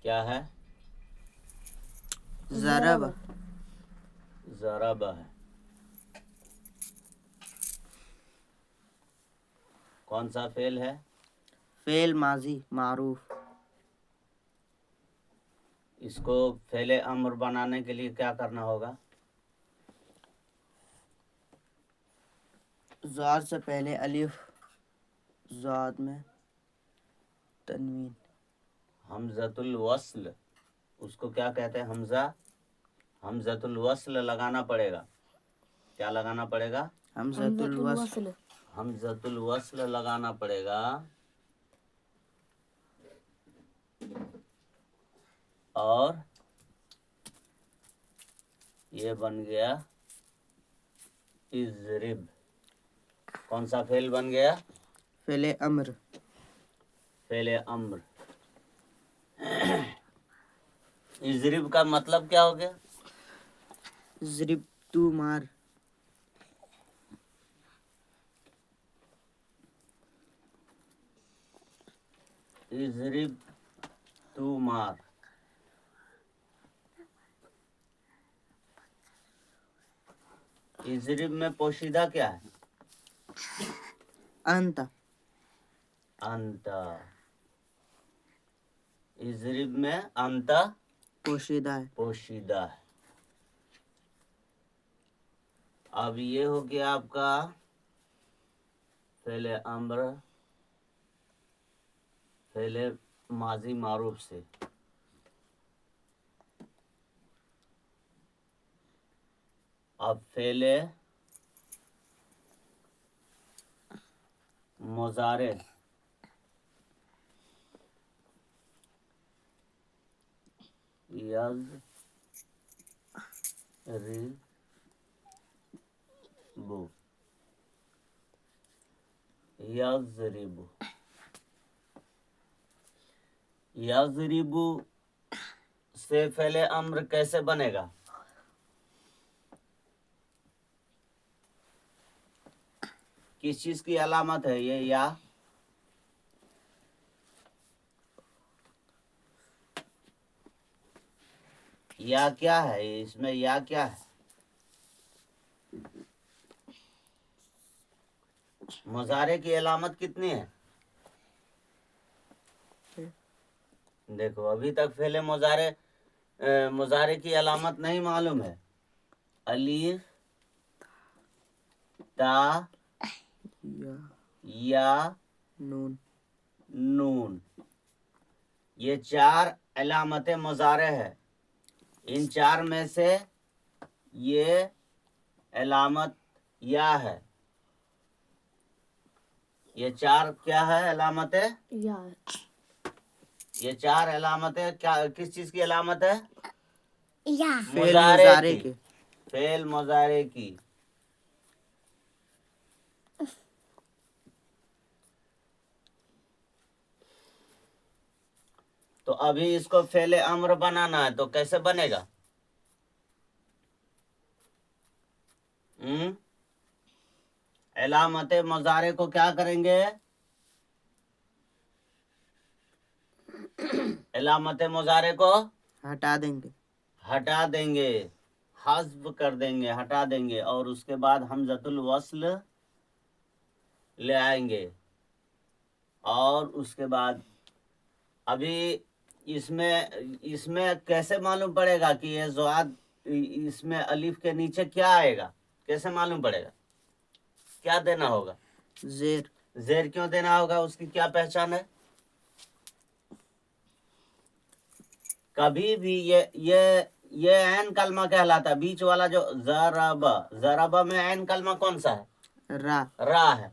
کیا ہے؟ ضرب ضرب ہے. کون سا فعل ہے؟ فعل ماضی معروف. اس کو فعل امر بنانے کے لیے کیا کرنا ہوگا؟ زاد سے پہلے الف، زاد میں تنوین. حمزۃ الوصل، اس کو کیا کہتے ہیں؟ حمزۃ الوصل لگانا پڑے گا. کیا لگانا پڑے گا؟ حمزۃ الوصل. حمزۃ الوصل لگانا پڑے گا. اور یہ بن گیا اضرب. کون سا فعل بن گیا؟ فعل امر. فعل امر. اضرب کا مطلب کیا ہو گیا؟ ضرب تو مار. اضرب تو مار. اضرب میں پوشیدہ کیا ہے؟ انت. انت. اضرب میں انت پوشیدہ ہے. پوشیدہ ہے. اب یہ ہو گیا آپ کا فعل امر فعل ماضی معروف سے. اب فعل مضارع. یضرب. یضرب سے فعل امر کیسے بنے گا؟ کس چیز کی علامت ہے یہ یا کیا ہے؟ اس میں یا کیا ہے؟ مضارع کی علامت کتنی ہے؟ دیکھو ابھی تک فعل مضارع کی علامت نہیں معلوم ہے. الف، تا، یا، نون. یہ چار علامت مضارع ہے. ان چار میں سے یہ علامت یا ہے. یہ چار کیا ہے؟ علامت ہے. یہ چار علامتیں کس چیز کی علامت ہے؟ مضارع کی. فعل مضارع کی. تو ابھی اس کو فعل امر بنانا ہے تو کیسے بنے گا؟ علامت مضارع کو کیا کریں گے؟ علامت مضارع کو ہٹا دیں گے. حذف کر دیں گے، ہٹا دیں گے. اور اس کے بعد حمزۃ الوصل لے آئیں گے. اور اس کے بعد ابھی اس میں کیسے معلوم پڑے گا کہ یہ زواد اس میں الف کے نیچے کیا آئے گا؟ کیسے معلوم پڑے گا؟ کیا دینا ہوگا؟ زیر کیوں دینا ہوگا؟ اس کی کیا پہچان ہے؟ کبھی بھی یہ عین کلمہ کہلاتا ہے. بیچ والا جو ضرب میں عین کلمہ کون سا ہے؟ را ہے.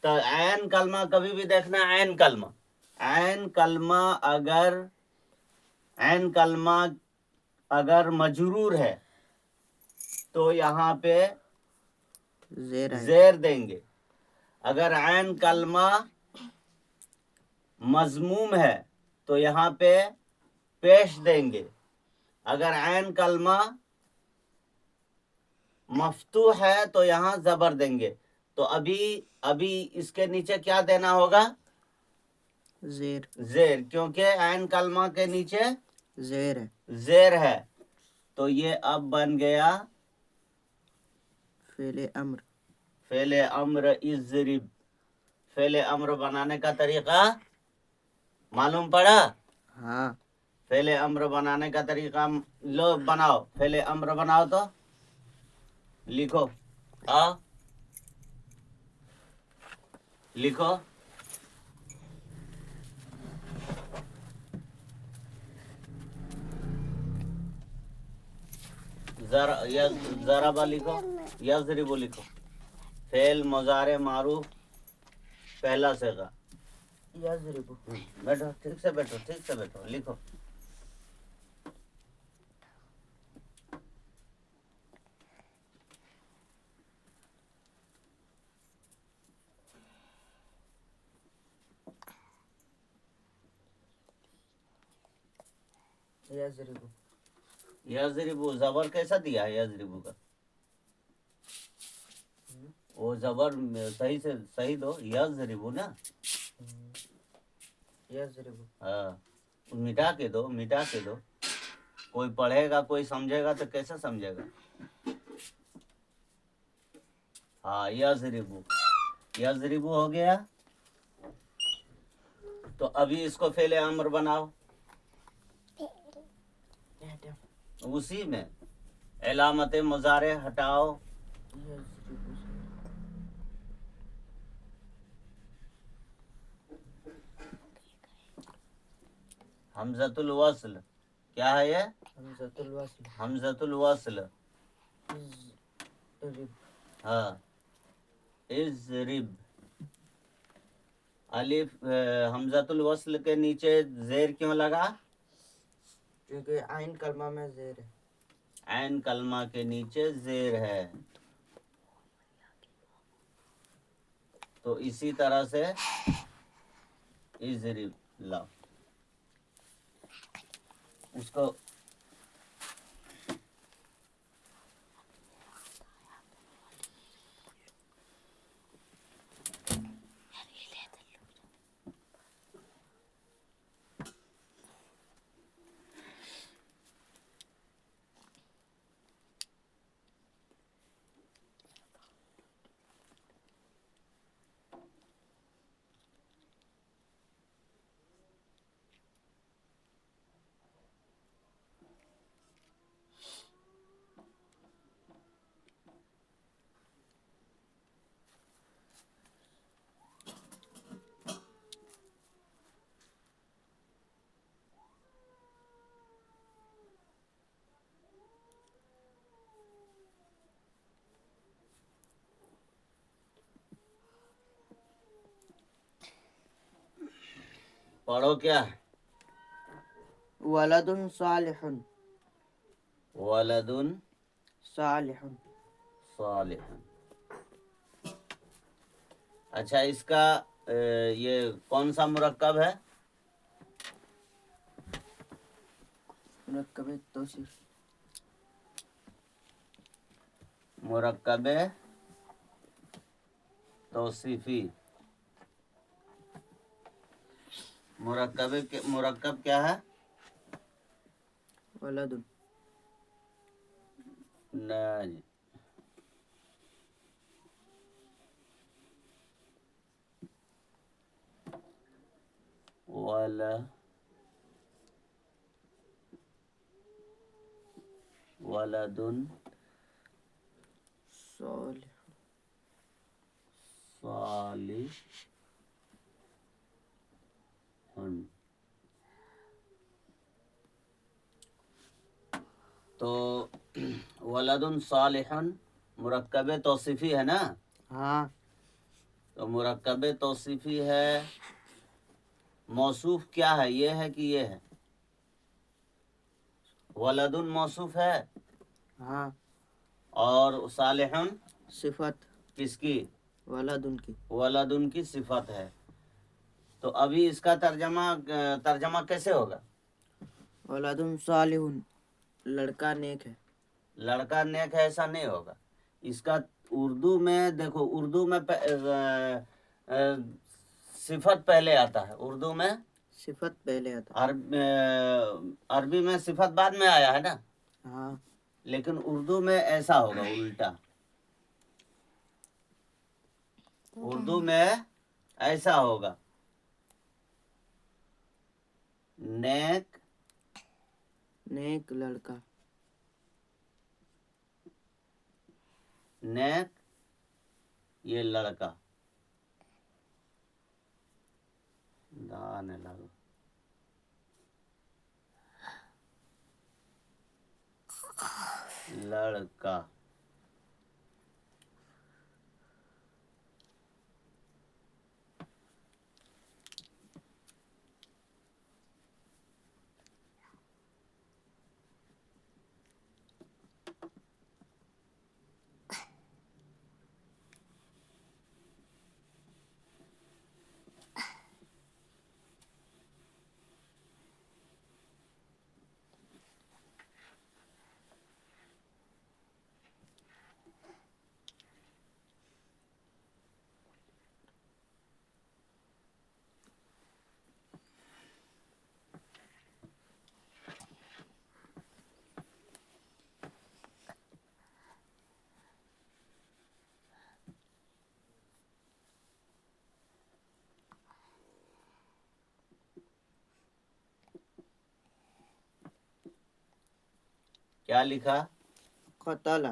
تو عین کلمہ کبھی بھی دیکھنا. عین کلمہ اگر مجرور ہے تو یہاں پہ زیر دیں گے. اگر عین کلمہ مضموم ہے تو یہاں پہ پیش دیں گے. اگر عین کلمہ مفتوح ہے تو یہاں زبر دیں گے. تو ابھی اس کے نیچے کیا دینا ہوگا؟ زیر زیر، کیونکہ عین کلمہ کے نیچے زیر ہے. زیر ہے، تو یہ اب بن گیا فعل امر. فعل امر اضرب. فعل امر بنانے کا طریقہ معلوم پڑا؟ ہاں. فعل امر بنانے کا طریقہ لو بناؤ. فعل امر بناؤ تو لکھو. لکھو. ضربہ لکھو، یضرب لکھو. فعل مضارع معروف پہلا صیغہ. یضرب. بیٹھو ٹھیک سے بیٹھو، ٹھیک سے بیٹھو، لکھو. یضرب. یضرب زبر کیسا دیا ہے یضرب کا؟ وہ زبر صحیح سے صحیح دو. یضرب نا. یضرب. ہاں، مٹا کے دو، مٹا کے دو. کوئی پڑھے گا کوئی سمجھے گا تو کیسے سمجھے گا؟ ہاں یضرب. یضرب ہو گیا. تو ابھی اس کو فعل امر بناؤ. اسی میں علامت مضارع ہٹاؤ. حمزۃ الوصل کیا ہے یہ؟ حمزۃ الوصل. حمزۃ الوصل. ہاں اضرب. الف حمزۃ الوصل کے نیچے زیر کیوں لگا؟ کیونکہ عین کلمہ میں زیر ہے. عین کلمہ کے نیچے زیر ہے. تو اسی طرح سے اضرب لاؤ اس کو. پڑھو کیا؟ ولد صالح. ولد صالح. صالح. اچھا اس کا یہ کون سا مرکب ہے؟ مرکب توصیف. مرکب توصیفی. مرکب کیا ہے؟ ولد. نہیں، ولد صالح. صالح. تو ولد صالح مرکب توصیفی ہے نا؟ ہاں. تو مرکب توصیفی ہے. موصوف کیا ہے؟ یہ ہے کہ یہ ہے؟ ولد موصوف ہے ہاں. اور صالح صفت. کس کی؟ ولد ان کی. ولد ان کی صفت ہے. تو ابھی اس کا ترجمہ کیسے ہوگا؟ ولد صالح. لڑکا نیک ہے. لڑکا نیک ہے ایسا نہیں ہوگا. اس کا اردو میں دیکھو، اردو میں صفت پہلے آتا ہے اردو میں، صفت پہلے آتا عربی میں صفت بعد میں آیا ہے نا، ہاں لیکن اردو میں ایسا ہوگا الٹا. اردو میں ایسا ہوگا، نیک نیک لڑکا نیک یہ لڑکا دانے لگا لڑکا. کیا لکھا؟ قتل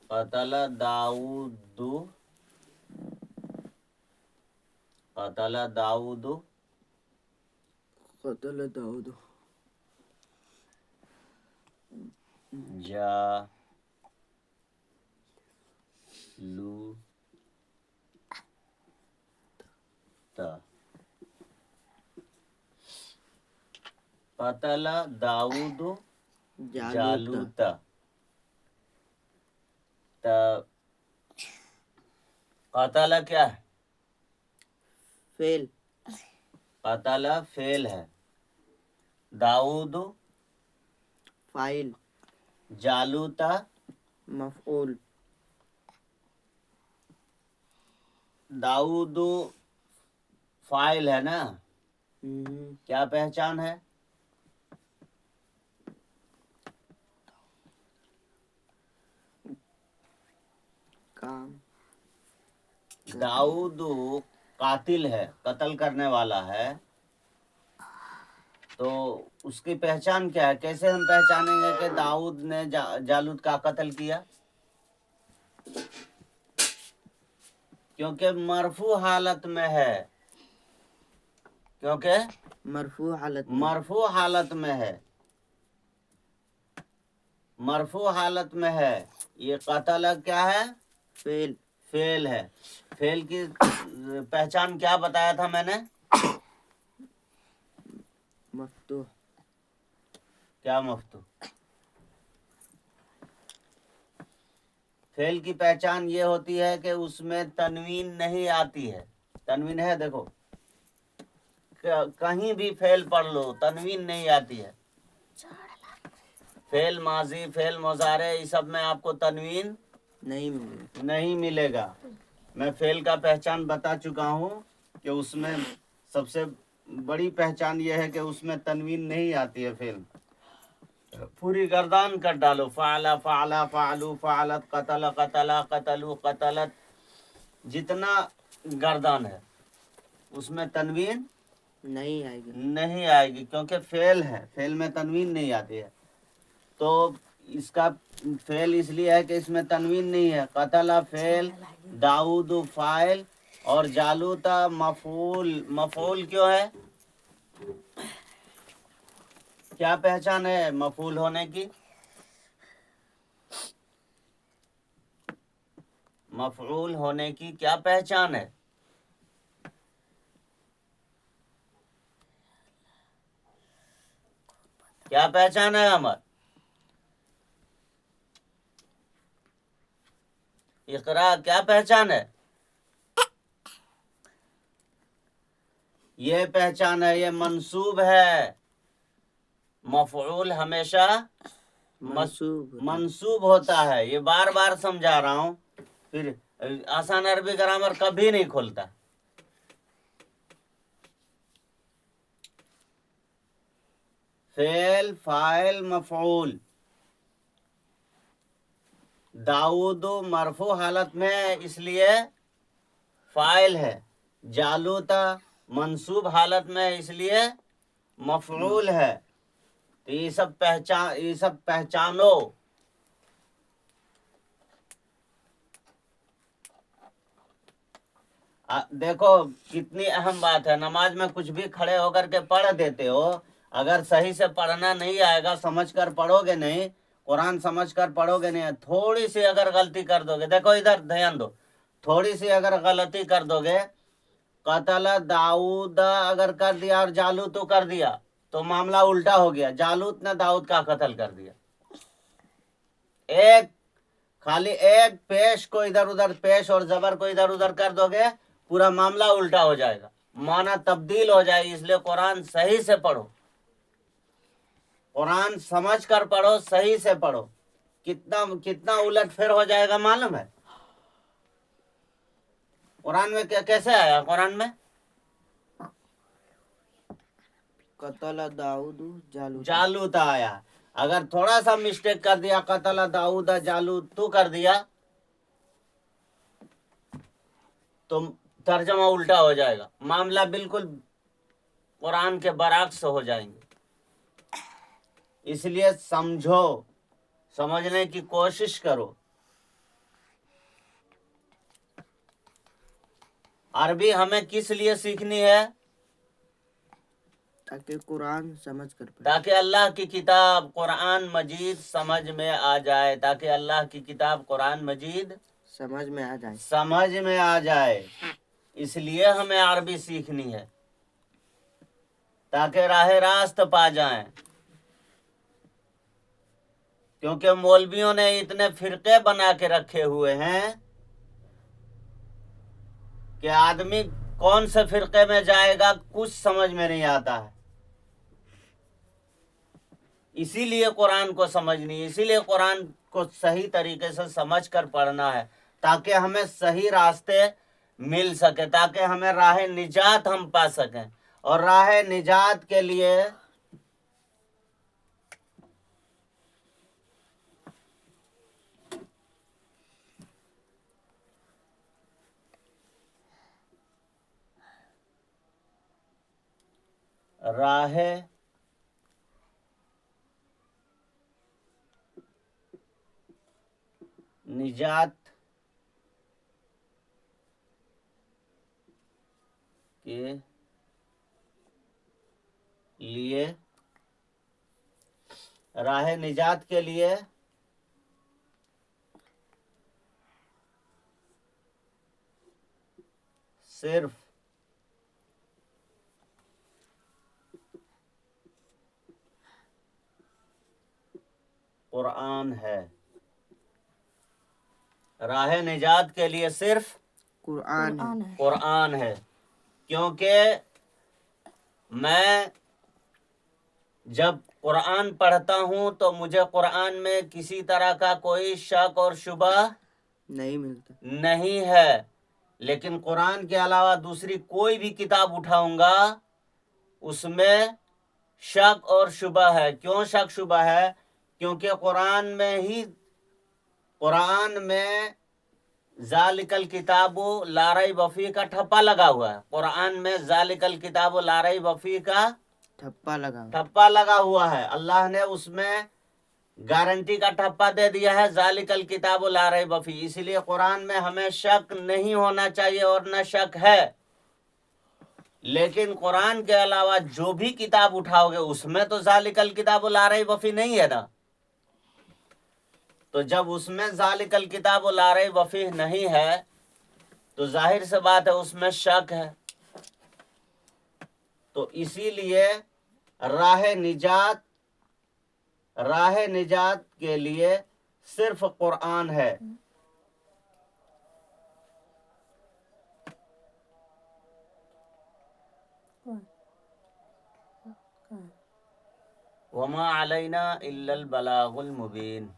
قتل داؤد قتل داؤد قتل داؤد جالوت قتل داؤد جالوت جالوت. قتل کیا ہے؟ فعل قتل فعل ہے، داؤد فاعل جالوت مفعول داؤد فاعل ہے نا. کیا پہچان ہے؟ کام داؤد قاتل ہے، قتل کرنے والا ہے، تو اس کی پہچان کیا ہے؟ کیسے ہم پہچانیں گے کہ داؤد نے جالوت کا قتل کیا؟ کیونکہ مرفوع حالت میں ہے، کیونکہ مرفوع حالت میں مرفوع حالت میں ہے، مرفوع حالت میں ہے. یہ قتل کیا ہے؟ فعل فعل ہے. فعل کی پہچان کیا بتایا تھا میں نے؟ مفتوح کیا مفتوح؟ فعل کی پہچان یہ ہوتی ہے کہ اس میں تنوین نہیں آتی ہے. تنوین ہے، دیکھو کہیں بھی فعل پڑھ لو تنوین نہیں آتی ہے. فعل ماضی، فعل مضارع، یہ سب میں آپ کو تنوین نہیں ملے نہیں ملے گا. میں فعل کا پہچان بتا چکا ہوں کہ اس میں سب سے بڑی پہچان یہ ہے کہ اس میں تنوین نہیں آتی ہے. فعل پوری گردان کر ڈالو، فعل فعل فعلو فعلت قتل قتلا قتلو قتلت، جتنا گردان ہے اس میں تنوین نہیں آئے گی نہیں آئے گی، کیونکہ فعل ہے، فعل میں تنوین نہیں آتی ہے. تو اس کا فعل اس لیے ہے کہ اس میں تنوین نہیں ہے. قتل فعل، داؤد فاعل اور جالوتا مفعول. مفعول کیوں ہے؟ کیا پہچان ہے مفعول ہونے کی؟ مفعول ہونے کی کیا پہچان ہے؟ کیا پہچان ہے ہمارا؟ اقرا کیا پہچان ہے؟ یہ پہچان ہے، یہ منصوب ہے. مفعول ہمیشہ منصوب ہوتا ہے. یہ بار بار سمجھا رہا ہوں، پھر آسان عربی گرامر کبھی نہیں کھولتا. فعل، فاعل، مفعول. داؤد مرفوع حالت میں ہے اس لیے فاعل ہے. جالوتا منصوب حالت میں ہے اس لیے مفعول ہے. تو یہ سب پہچانو. دیکھو کتنی اہم بات ہے. نماز میں کچھ بھی کھڑے ہو کر کے پڑھ دیتے ہو، اگر صحیح سے پڑھنا نہیں آئے گا، سمجھ کر پڑھو گے نہیں، قرآن سمجھ کر پڑھو گے نہیں، تھوڑی سی اگر غلطی کر دو گے، دیکھو ادھر دھیان دو، تھوڑی سی اگر غلطی کر دو گے، قتل داؤد اگر کر دیا اور جالوت تو کر دیا تو معاملہ الٹا ہو گیا. جالوت نے داؤد کا قتل کر دیا. خالی ایک پیش کو ادھر ادھر، پیش اور زبر کو ادھر ادھر کر دو گے، پورا معاملہ الٹا ہو جائے گا، معنی تبدیل ہو جائے گی. اس لیے قرآن صحیح سے پڑھو، قرآن سمجھ کر پڑھو، صحیح سے پڑھو. کتنا الٹ پھر ہو جائے گا معلوم ہے؟ قرآن میں کیسے آیا؟ قرآن میں قتل داؤد جالوت آیا. اگر تھوڑا سا مسٹیک کر دیا، قتل داؤد جالوت تو کر دیا، تو ترجمہ الٹا ہو جائے گا، معاملہ بالکل قرآن کے برعکس ہو جائیں گے. اس لیے سمجھو، سمجھنے کی کوشش کرو. عربی ہمیں کس لیے سیکھنی ہے؟ تاکہ قرآن سمجھ کر پڑھے، تاکہ اللہ کی کتاب قرآن مجید سمجھ میں آ جائے. تاکہ اللہ کی کتاب قرآن مجید سمجھ میں آ جائے. سمجھ میں آ جائے. اس لیے ہمیں عربی سیکھنی ہے، تاکہ راہ راست پا جائیں. کیونکہ مولویوں نے اتنے فرقے بنا کے رکھے ہوئے ہیں کہ آدمی کون سے فرقے میں جائے گا کچھ سمجھ میں نہیں آتا ہے. اسی لیے قرآن کو سمجھنی، اسی لیے قرآن کو صحیح طریقے سے سمجھ کر پڑھنا ہے، تاکہ ہمیں صحیح راستے مل سکے، تاکہ ہمیں راہ نجات ہم پا سکیں. اور راہ نجات کے لیے راہ نجات کے لیے، راہ نجات کے لیے صرف قرآن ہے. راہ نجات کے لیے صرف قرآن ہے. کیونکہ میں جب قرآن پڑھتا ہوں تو مجھے قرآن میں کسی طرح کا کوئی شک اور شبہ نہیں ملتا، نہیں ہے. لیکن قرآن کے علاوہ دوسری کوئی بھی کتاب اٹھاؤں گا اس میں شک اور شبہ ہے. کیوں شک شبہ ہے؟ کیونکہ قرآن میں ذالک الکتاب لا ریب فیہ کا ٹھپا لگا ہوا ہے. قرآن میں ذالک الکتاب لا ریب فیہ کا ٹھپا لگا ہوا ہے. اللہ نے اس میں گارنٹی کا ٹھپا دے دیا ہے، ذالک الکتاب لا ریب فیہ. اس لیے قرآن میں ہمیں شک نہیں ہونا چاہیے، اور نہ شک ہے. لیکن قرآن کے علاوہ جو بھی کتاب اٹھاؤ گے اس میں تو ذالک الکتاب لا ریب فیہ نہیں ہے نا. تو جب اس میں ذالک الکتاب لا ریب فیہ نہیں ہے تو ظاہر سے بات ہے اس میں شک ہے. تو اسی لیے راہ نجات کے لیے صرف قرآن ہے. وما علینا الا البلاغ المبین.